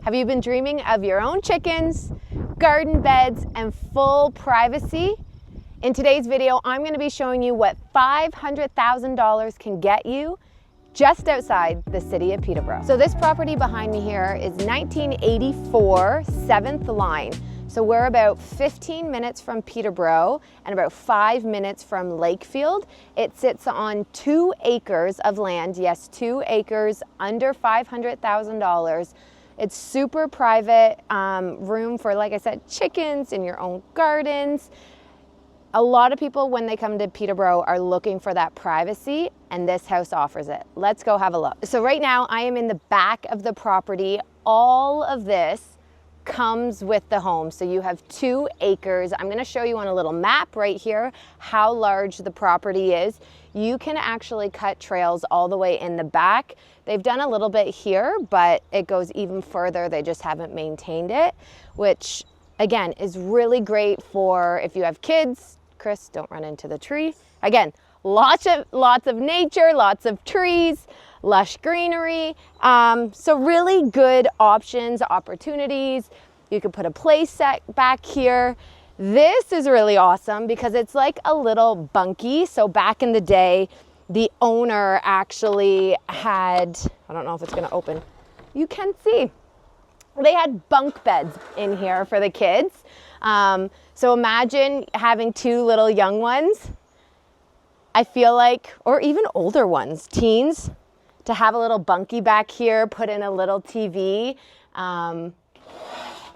Have you been dreaming of your own chickens, garden beds, and full privacy? In today's video, I'm going to be showing you what $500,000 can get you just outside the city of Peterborough. So this property behind me here is 1984 7th line. So we're about 15 minutes from Peterborough and about 5 minutes from Lakefield. It sits on 2 acres of land. Yes, 2 acres, under $500,000. It's super private, room for, like I said, chickens in your own gardens. A lot of people, when they come to Peterborough, are looking for that privacy, and this house offers it. Let's go have a look. So right now, I am in the back of the property. All of this comes with the home. So you have 2 acres. I'm gonna show you on a little map right here how large the property is. You can actually cut trails all the way in the back. They've done a little bit here, but it goes even further. They just haven't maintained it, which again is really great for if you have kids. Chris, don't run into the tree. Again, lots of nature, lots of trees, lush greenery. So really good options, opportunities. You could put a play set back here. This is really awesome because it's like a little bunkie. So back in the day, the owner actually had, I don't know if it's gonna open. You can see, they had bunk beds in here for the kids. So imagine having 2 little young ones. I feel like, or even older ones, teens, to have a little bunkie back here, put in a little TV,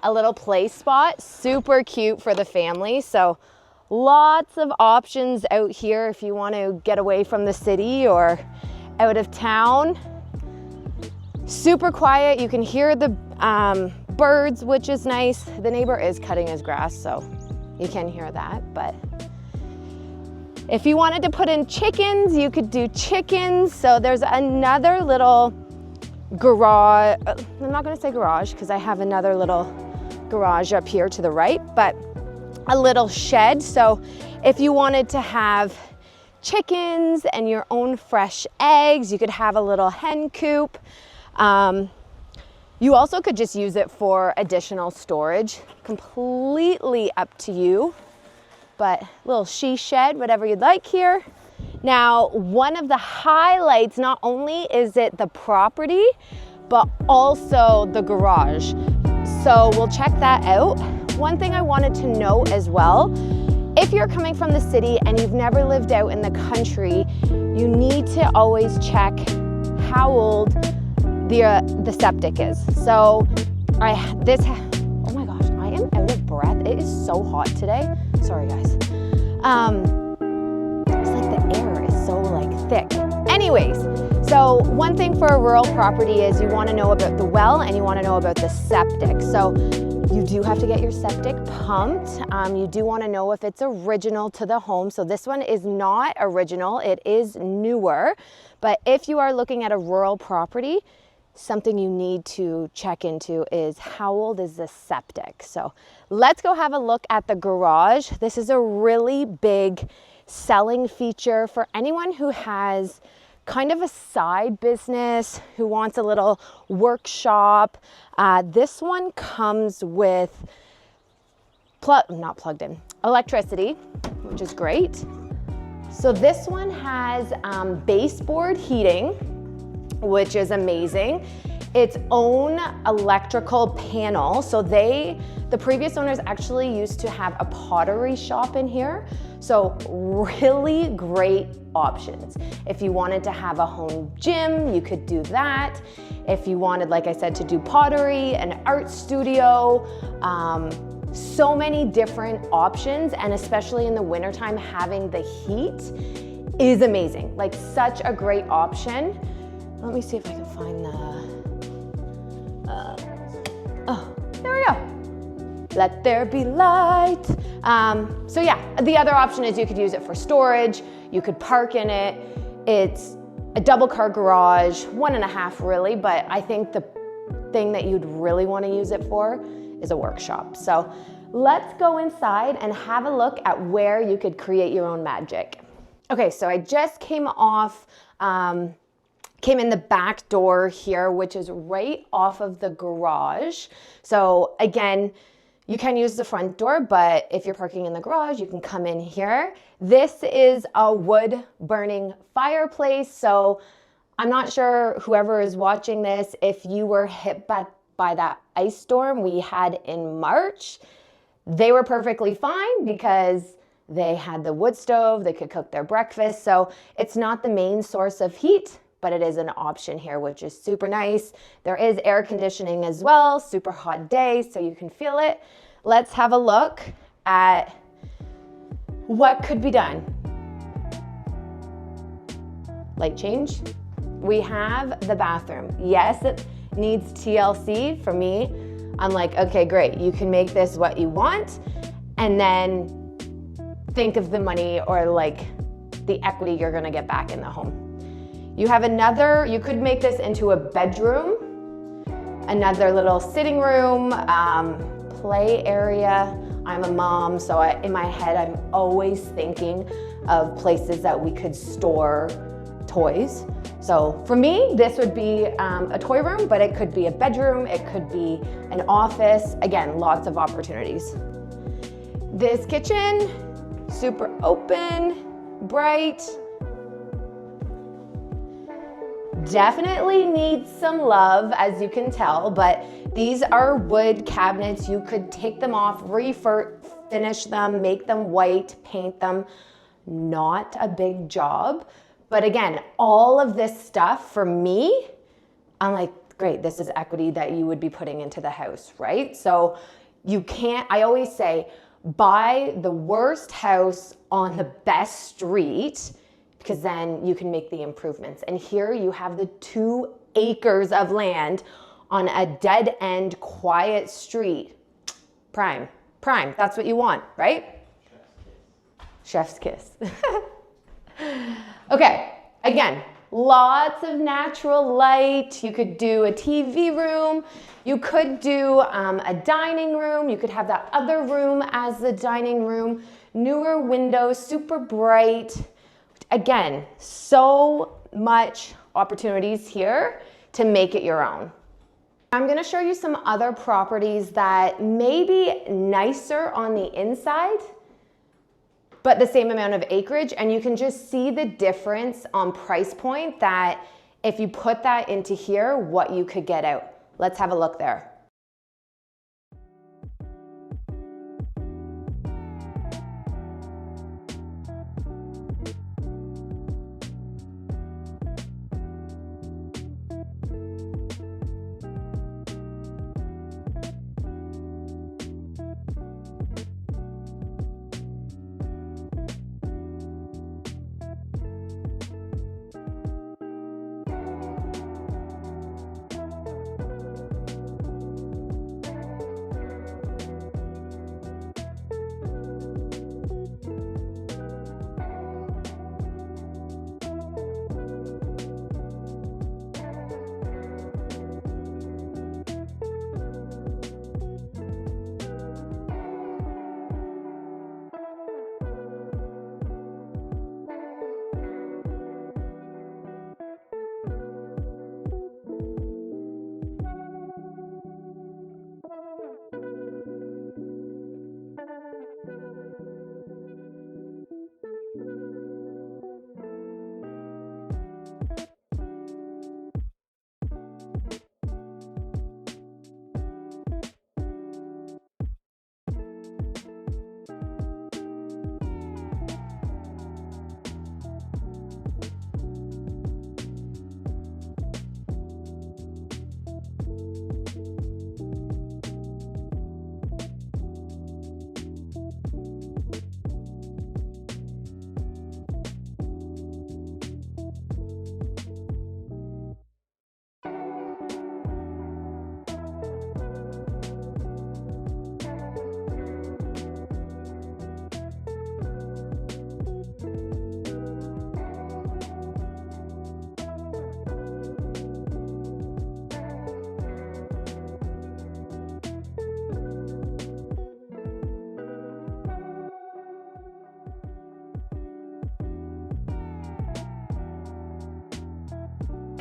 a little play spot, super cute for the family. So lots of options out here if you want to get away from the city or out of town. Super quiet. You can hear the birds, which is nice. The neighbor is cutting his grass, so you can hear that. But if you wanted to put in chickens, you could do chickens. So there's another little garage. I'm not gonna say garage because I have another little garage up here to the right, but a little shed. So if you wanted to have chickens and your own fresh eggs, you could have a little hen coop. You also could just use it for additional storage, completely up to you, but little she shed, whatever you'd like here. Now, one of the highlights, not only is it the property, but also the garage. So we'll check that out. One thing I wanted to know as well, if you're coming from the city and you've never lived out in the country, you need to always check how old the septic is. So oh my gosh, I am out of breath. It is so hot today. Sorry guys. It's like the air is so like thick. Anyways, so one thing for a rural property is you want to know about the well and you want to know about the septic. So you do have to get your septic pumped. You do want to know if it's original to the home. So this one is not original, it is newer. But if you are looking at a rural property, something you need to check into is how old is the septic. So let's go have a look at the garage. This is a really big selling feature for anyone who has kind of a side business, who wants a little workshop. This one comes with not plugged in, electricity, which is great. So this one has baseboard heating, which is amazing. Its own electrical panel. So the previous owners actually used to have a pottery shop in here. So really great options. If you wanted to have a home gym, you could do that. If you wanted, like I said, to do pottery, an art studio, so many different options. And especially in the wintertime, having the heat is amazing. Like such a great option. Let me see if I can find oh, there we go. Let there be light. So yeah, the other option is you could use it for storage. You could park in it. It's a double car garage, 1.5 really, but I think the thing that you'd really want to use it for is a workshop. So let's go inside and have a look at where you could create your own magic. Okay, so I just came off Came in the back door here, which is right off of the garage. So again, you can use the front door, but if you're parking in the garage, you can come in here. This is a wood burning fireplace. So I'm not sure whoever is watching this, if you were hit by that ice storm we had in March, they were perfectly fine because they had the wood stove, they could cook their breakfast. So it's not the main source of heat, but it is an option here, which is super nice. There is air conditioning as well, super hot day, so you can feel it. Let's have a look at what could be done. Light change. We have the bathroom. Yes, it needs TLC. For me, I'm like, okay, great. You can make this what you want, and then think of the money or like the equity you're gonna get back in the home. You have another, you could make this into a bedroom, another little sitting room, play area. I'm a mom, so in my head, I'm always thinking of places that we could store toys. So for me, this would be a toy room, but it could be a bedroom, it could be an office. Again, lots of opportunities. This kitchen, super open, bright. Definitely needs some love, as you can tell, but these are wood cabinets. You could take them off, finish them, make them white, paint them. Not a big job. But again, all of this stuff for me, I'm like, great, this is equity that you would be putting into the house, right? So you can't, I always say, buy the worst house on the best street, because then you can make the improvements. And here you have the 2 acres of land on a dead end, quiet street. Prime, that's what you want, right? Chef's kiss. Okay, again, lots of natural light. You could do a TV room. You could do a dining room. You could have that other room as the dining room. Newer windows, super bright. Again, so much opportunities here to make it your own. I'm gonna show you some other properties that may be nicer on the inside, but the same amount of acreage, and you can just see the difference on price point, that if you put that into here, what you could get out. Let's have a look there.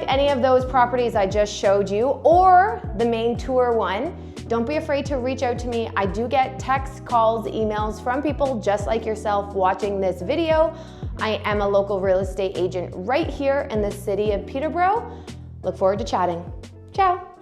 any of those properties I just showed you or the main tour one, don't be afraid to reach out to me. I do get texts, calls, emails from people just like yourself watching this video. I am a local real estate agent right here in the city of Peterborough. Look forward to chatting. Ciao.